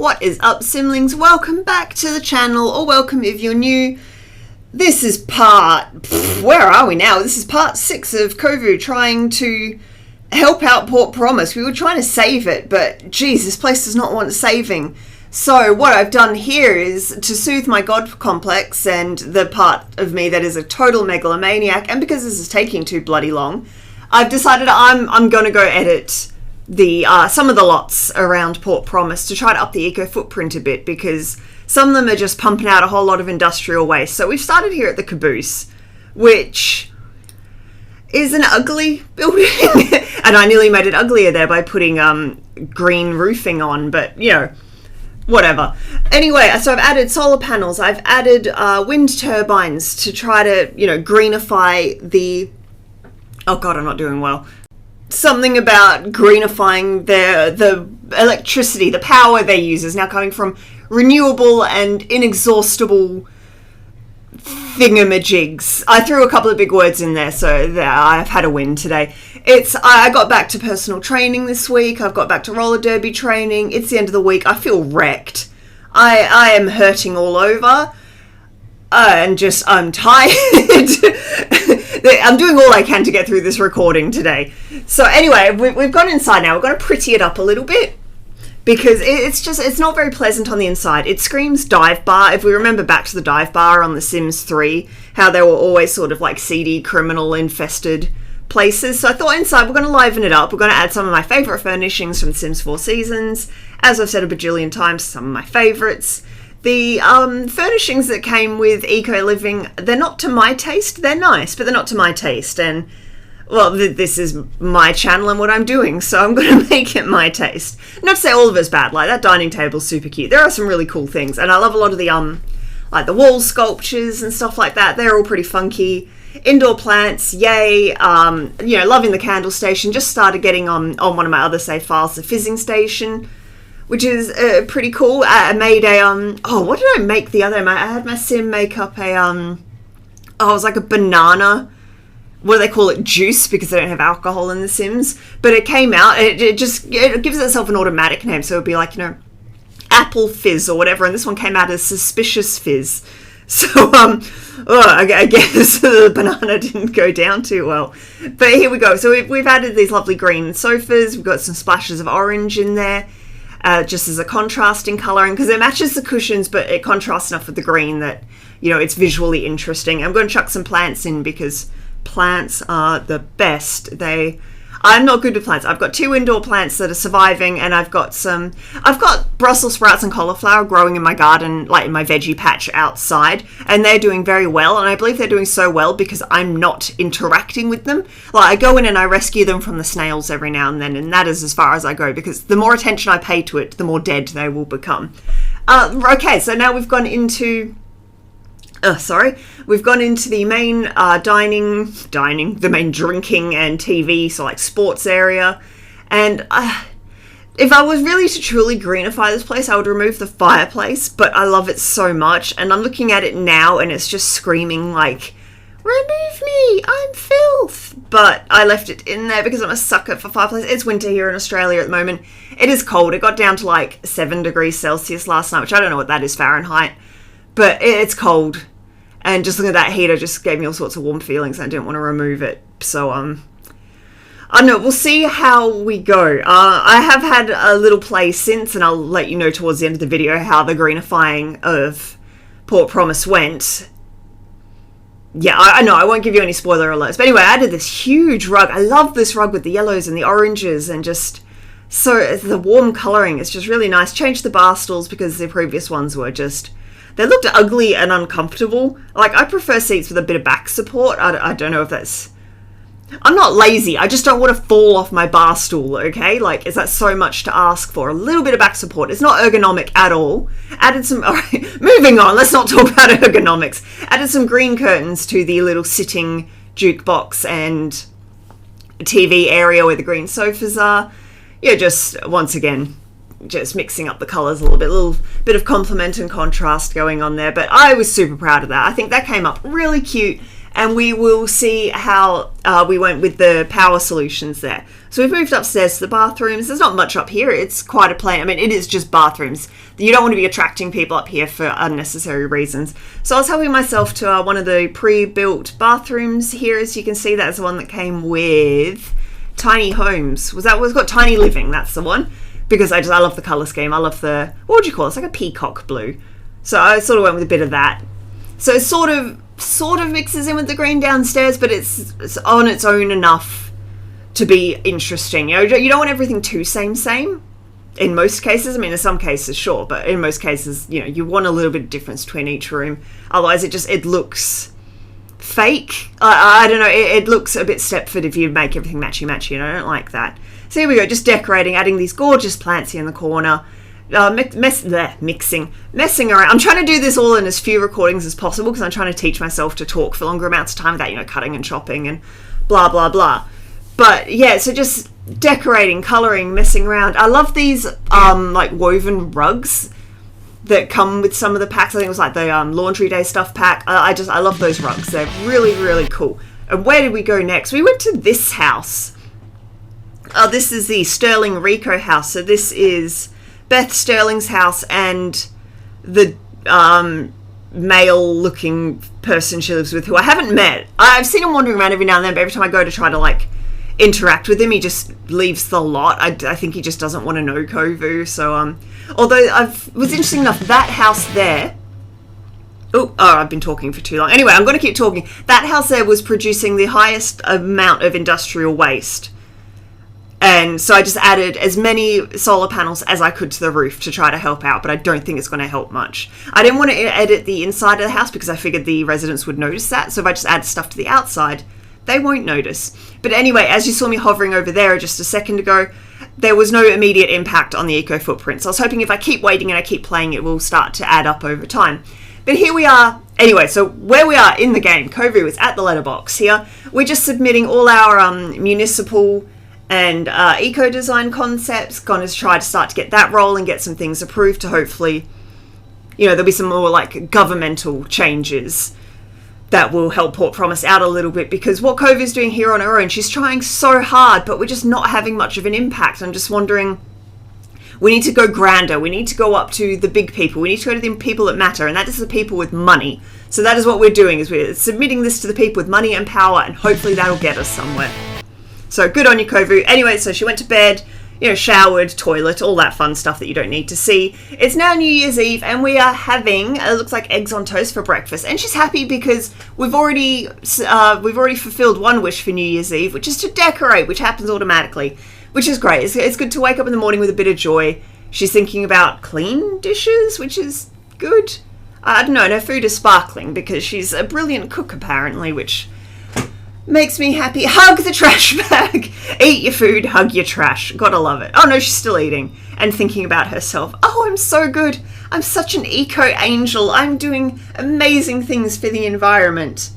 What is up, Simlings? Welcome back to the channel, or welcome if you're new. This is where are we now? This is part 6 of Kovu trying to help out Port Promise. We were trying to save it, but geez, this place does not want saving. So what I've done here is to soothe my god complex and the part of me that is a total megalomaniac, and because this is taking too bloody long, I've decided I'm going to go edit the some of the lots around Port Promise to try to up the eco footprint a bit, because some of them are just pumping out a whole lot of industrial waste. So we've started here at the caboose, which is an ugly building and I nearly made it uglier there by putting green roofing on, but you know, whatever. Anyway, so I've added solar panels, I've added wind turbines to try to, you know, greenify the... Oh god, I'm not doing well. Something about greenifying the electricity, the power they use is now coming from renewable and inexhaustible thingamajigs. I threw a couple of big words in there, so there, I've had a win today. I got back to personal training this week. I've got back to roller derby training. It's the end of the week. I feel wrecked. I am hurting all over. And just, I'm tired. I'm doing all I can to get through this recording today. So anyway, we've gone inside now. We're going to pretty it up a little bit, because it's not very pleasant on the inside. It screams dive bar. If we remember back to the dive bar on The Sims 3, how they were always sort of like seedy, criminal infested places. So I thought inside we're going to liven it up. We're going to add some of my favourite furnishings from The Sims 4 Seasons. As I've said a bajillion times, some of my favourites. The furnishings that came with Eco Living, they're not to my taste. They're nice, but they're not to my taste. And, well, this is my channel and what I'm doing, so I'm going to make it my taste. Not to say all of it's bad. Like, that dining table's super cute. There are some really cool things. And I love a lot of the, like, the wall sculptures and stuff like that. They're all pretty funky. Indoor plants, yay. You know, loving the candle station. Just started getting on one of my other save files, the fizzing station, which is pretty cool. I made a, oh, what did I make the other? I had my sim make up a, oh, it was like a banana, what do they call it, juice, because they don't have alcohol in The Sims. But it came out, it gives itself an automatic name, so it would be like, you know, apple fizz or whatever, and this one came out as suspicious fizz. So, I guess the banana didn't go down too well. But here we go. So we've added these lovely green sofas, we've got some splashes of orange in there. Just as a contrasting colouring, because it matches the cushions, but it contrasts enough with the green that, you know, it's visually interesting. I'm going to chuck some plants in, because plants are the best. I'm not good with plants. I've got 2 indoor plants that are surviving, and I've got Brussels sprouts and cauliflower growing in my garden, like in my veggie patch outside, and they're doing very well, and I believe they're doing so well because I'm not interacting with them. Like, I go in and I rescue them from the snails every now and then, and that is as far as I go, because the more attention I pay to it, the more dead they will become. Okay, so now we've gone into... we've gone into the main the main drinking and TV, so like sports area. And if I was really to truly greenify this place, I would remove the fireplace, but I love it so much. And I'm looking at it now and it's just screaming like, remove me, I'm filth. But I left it in there because I'm a sucker for fireplace. It's winter here in Australia at the moment. It is cold. It got down to like 7 degrees Celsius last night, which I don't know what that is Fahrenheit, but it's cold. And just looking at that heater just gave me all sorts of warm feelings. I didn't want to remove it. So, I don't know. We'll see how we go. I have had a little play since, and I'll let you know towards the end of the video how the greenifying of Port Promise went. Yeah, I know. I won't give you any spoiler alerts. But anyway, I added this huge rug. I love this rug with the yellows and the oranges, and just... So, the warm colouring is just really nice. Changed the bar stools because the previous ones were just... They looked ugly and uncomfortable. Like, I prefer seats with a bit of back support. I don't know if that's... I'm not lazy. I just don't want to fall off my bar stool, okay? Like, is that so much to ask for? A little bit of back support. It's not ergonomic at all. Added some... All right, moving on. Let's not talk about ergonomics. Added some green curtains to the little sitting jukebox and TV area where the green sofas are. Yeah, just, once again... just mixing up the colours a little bit of complement and contrast going on there. But I was super proud of that. I think that came up really cute and we will see how we went with the power solutions there. So we've moved upstairs to the bathrooms. There's not much up here. It's quite a plain. I mean, it is just bathrooms. You don't want to be attracting people up here for unnecessary reasons. So I was helping myself to one of the pre-built bathrooms here. As you can see, that's the one that came with Tiny Homes. Was that what's got Tiny Living? That's the one. Because I love the colour scheme. I love the, what would you call it? It's like a peacock blue. So I sort of went with a bit of that. So it sort of mixes in with the green downstairs, but it's on its own enough to be interesting. You don't want everything too same in most cases. I mean, in some cases, sure, but in most cases, you want a little bit of difference between each room. Otherwise, it looks fake. I don't know. It looks a bit Stepford if you make everything matchy, and I don't like that. So here we go, just decorating, adding these gorgeous plants here in the corner. Messing around. I'm trying to do this all in as few recordings as possible because I'm trying to teach myself to talk for longer amounts of time without, cutting and chopping and blah, blah, blah. But yeah, so just decorating, colouring, messing around. I love these like woven rugs that come with some of the packs. I think it was like the laundry day stuff pack. I love those rugs. They're really, really cool. And where did we go next? We went to this house. This is the Sterling Rico house. So this is Beth Sterling's house and the male-looking person she lives with, who I haven't met. I've seen him wandering around every now and then, but every time I go to try to interact with him, he just leaves the lot. I think he just doesn't want to know Kovu. So although was interesting enough, that house there. I've been talking for too long. Anyway, I'm going to keep talking. That house there was producing the highest amount of industrial waste. And so I just added as many solar panels as I could to the roof to try to help out, but I don't think it's going to help much. I didn't want to edit the inside of the house because I figured the residents would notice that. So if I just add stuff to the outside, they won't notice. But anyway, as you saw me hovering over there just a second ago, there was no immediate impact on the eco footprint. So I was hoping if I keep waiting and I keep playing, it will start to add up over time. But here we are. Anyway, so where we are in the game, Kovu is at the letterbox here. We're just submitting all our municipal and eco-design concepts. Going to try to start to get that rolling, get some things approved to hopefully, there'll be some more governmental changes that will help Port Promise out a little bit, because what Kovu's doing here on her own, she's trying so hard, but we're just not having much of an impact. I'm just wondering, we need to go grander. We need to go up to the big people. We need to go to the people that matter, and that is the people with money. So that is what we're doing, is we're submitting this to the people with money and power, and hopefully that'll get us somewhere. So good on you, Kovu. Anyway, so she went to bed, showered, toilet, all that fun stuff that you don't need to see. It's now New Year's Eve, and we are having, it looks like eggs on toast for breakfast. And she's happy because we've already fulfilled one wish for New Year's Eve, which is to decorate, which happens automatically, which is great. It's good to wake up in the morning with a bit of joy. She's thinking about clean dishes, which is good. I don't know, and her food is sparkling because she's a brilliant cook, apparently, which makes me happy. Hug the trash bag. Eat your food, hug your trash. Gotta love it. Oh no, she's still eating and thinking about herself. Oh, I'm so good. I'm such an eco-angel. I'm doing amazing things for the environment.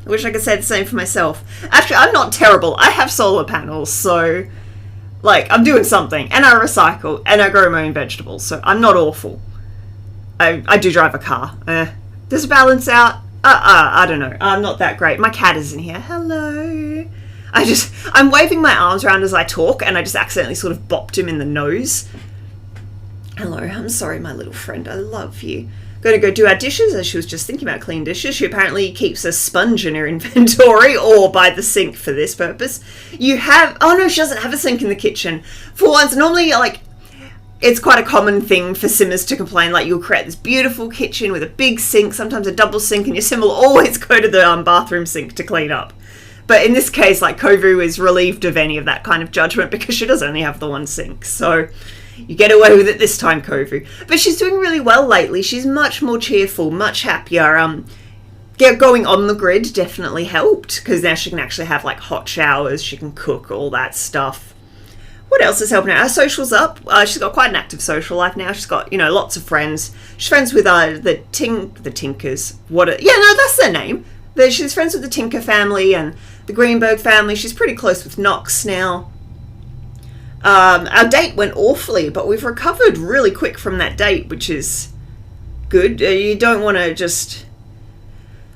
I wish I could say the same for myself. Actually, I'm not terrible. I have solar panels, so I'm doing something. And I recycle, and I grow my own vegetables, so I'm not awful. I do drive a car. Does it balance out? I don't know. I'm not that great. My cat is in here. Hello. I'm waving my arms around as I talk, and I just accidentally sort of bopped him in the nose. Hello. I'm sorry, my little friend. I love you. Going to go do our dishes, as she was just thinking about clean dishes. She apparently keeps a sponge in her inventory, or by the sink for this purpose. Oh no, she doesn't have a sink in the kitchen. For once, normally, it's quite a common thing for simmers to complain, you'll create this beautiful kitchen with a big sink, sometimes a double sink, and your sim will always go to the bathroom sink to clean up. But in this case, Kovu is relieved of any of that kind of judgment because she does only have the one sink. So you get away with it this time, Kovu. But she's doing really well lately. She's much more cheerful, much happier. Going on the grid definitely helped, because now she can actually have hot showers, she can cook, all that stuff. What else is helping her? Her social's up. She's got quite an active social life now. She's got, lots of friends. She's friends with the Tinkers. That's their name. She's friends with the Tinker family and the Greenberg family. She's pretty close with Knox now. Our date went awfully, but we've recovered really quick from that date, which is good. You don't want to just...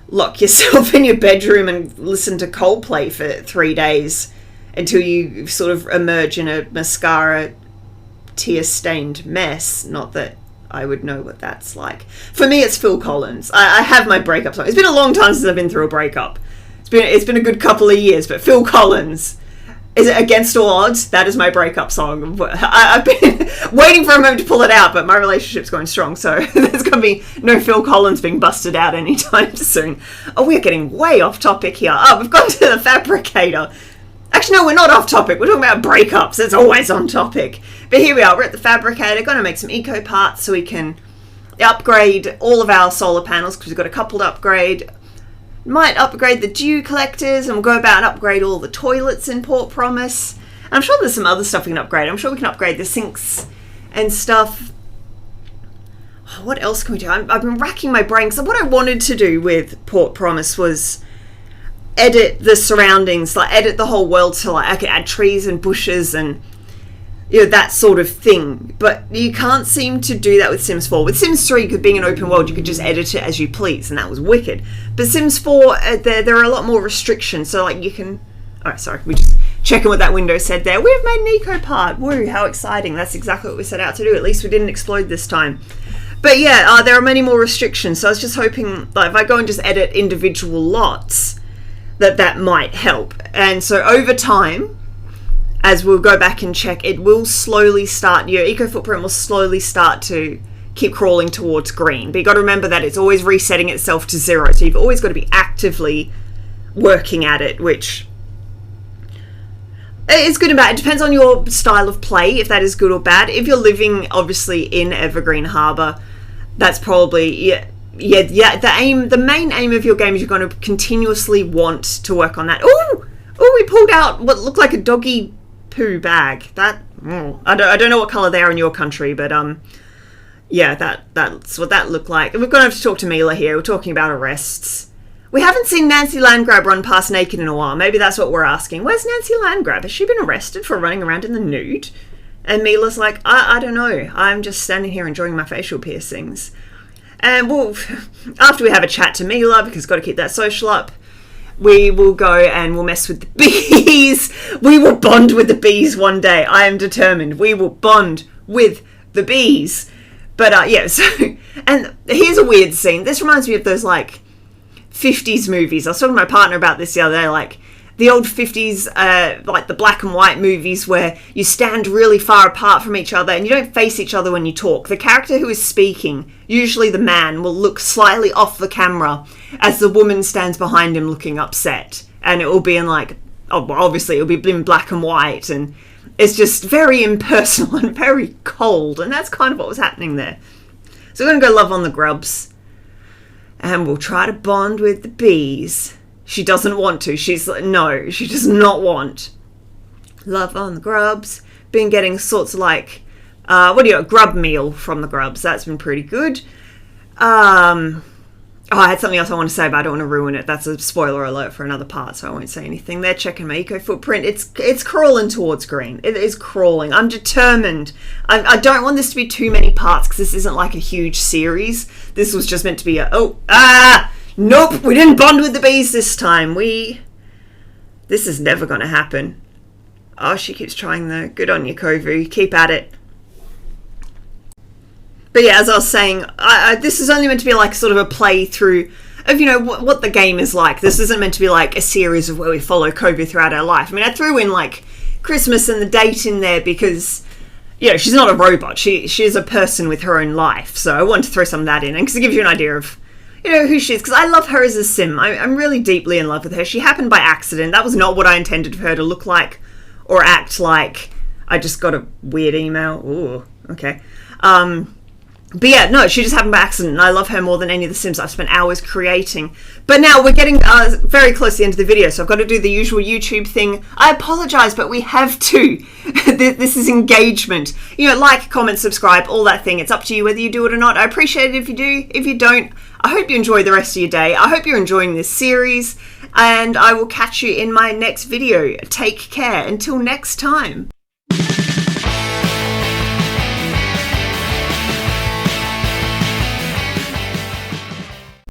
lock yourself in your bedroom and listen to Coldplay for 3 days until you sort of emerge in a mascara tear-stained mess. Not that I would know what that's like. For me, it's Phil Collins. I have my breakup song. It's been a long time since I've been through a breakup. It's been a good couple of years, but Phil Collins, is it Against All Odds? That is my breakup song. I've been waiting for a moment to pull it out, but my relationship's going strong, so there's going to be no Phil Collins being busted out anytime soon. Oh, we're getting way off topic here. Oh, we've gone to the fabricator. Actually, no, we're not off topic. We're talking about breakups. It's always on topic. But here we are. We're at the fabricator. Going to make some eco parts so we can upgrade all of our solar panels, because we've got a couple to upgrade. Might upgrade the dew collectors, and we'll go about and upgrade all the toilets in Port Promise. And I'm sure there's some other stuff we can upgrade. I'm sure we can upgrade the sinks and stuff. Oh, what else can we do? I've been racking my brain. So what I wanted to do with Port Promise was edit the surroundings, like edit the whole world, so like I could add trees and bushes and, you know, that sort of thing. But you can't seem to do that with Sims 4. With Sims 3, being an open world, you could just edit it as you please, and that was wicked. But Sims 4, there are a lot more restrictions. So like you can, oh sorry, we just checking what that window said there. We've made an eco part. Woo, how exciting. That's exactly what we set out to do. At least we didn't explode this time. But yeah, there are many more restrictions. So I was just hoping, like, if I go and just edit individual lots, that might help. And so over time, as we'll go back and check, it will slowly start, your eco footprint will slowly start to keep crawling towards green. But you've got to remember that it's always resetting itself to 0. So you've always got to be actively working at it, which is good and bad. It depends on your style of play, if that is good or bad. If you're living, obviously, in Evergreen Harbour, that's probably, the main aim of your game is you're going to continuously want to work on that. Oh, we pulled out what looked like a doggy poo bag. That, I don't know what colour they are in your country, but yeah, that's what that looked like. And we're going to have to talk to Mila here. We're talking about arrests. We haven't seen Nancy Landgrab run past naked in a while. Maybe that's what we're asking. Where's Nancy Landgrab? Has she been arrested for running around in the nude? And Mila's like, I don't know. I'm just standing here enjoying my facial piercings. And we'll, after we have a chat to Mila, because got to keep that social up, we will go and we'll mess with the bees. We will bond with the bees one day. I am determined. We will bond with the bees. But yeah, so, and here's a weird scene. This reminds me of those like 50s movies. I was talking to my partner about this the other day, like the old 50s, like the black and white movies where you stand really far apart from each other and you don't face each other when you talk. The character who is speaking, usually the man, will look slightly off the camera as the woman stands behind him looking upset. And it will be in like, oh, well, obviously it'll be in black and white, and it's just very impersonal and very cold. And that's kind of what was happening there. So we're going to go love on the grubs. And we'll try to bond with the bees. She doesn't want to. She's like, no, she does not want. Love on the grubs. Been getting sorts of like, grub meal from the grubs. That's been pretty good. I had something else I want to say, but I don't want to ruin it. That's a spoiler alert for another part, so I won't say anything. They're checking my eco footprint. It's crawling towards green. It is crawling. I'm determined. I don't want this to be too many parts, because this isn't like a huge series. This was just meant to be nope, we didn't bond with the bees this time. This is never going to happen. Oh, she keeps trying though. Good on you, Kovu. Keep at it. But yeah, as I was saying, this is only meant to be like sort of a playthrough of, you know, what the game is like. This isn't meant to be like a series of where we follow Kovu throughout our life. I mean, I threw in like Christmas and the date in there because, you know, she's not a robot. She is a person with her own life. So I wanted to throw some of that in, and because it gives you an idea of, you know, who she is, because I love her as a sim. I'm really deeply in love with her. She happened by accident. That was not what I intended for her to look like or act like. I just got a weird email. Ooh, okay. But yeah, no, she just happened by accident, and I love her more than any of the Sims I've spent hours creating. But now we're getting very close to the end of the video, so I've got to do the usual YouTube thing. I apologise, but we have to. This is engagement. You know, like, comment, subscribe, all that thing. It's up to you whether you do it or not. I appreciate it if you do. If you don't, I hope you enjoy the rest of your day. I hope you're enjoying this series, and I will catch you in my next video. Take care. Until next time.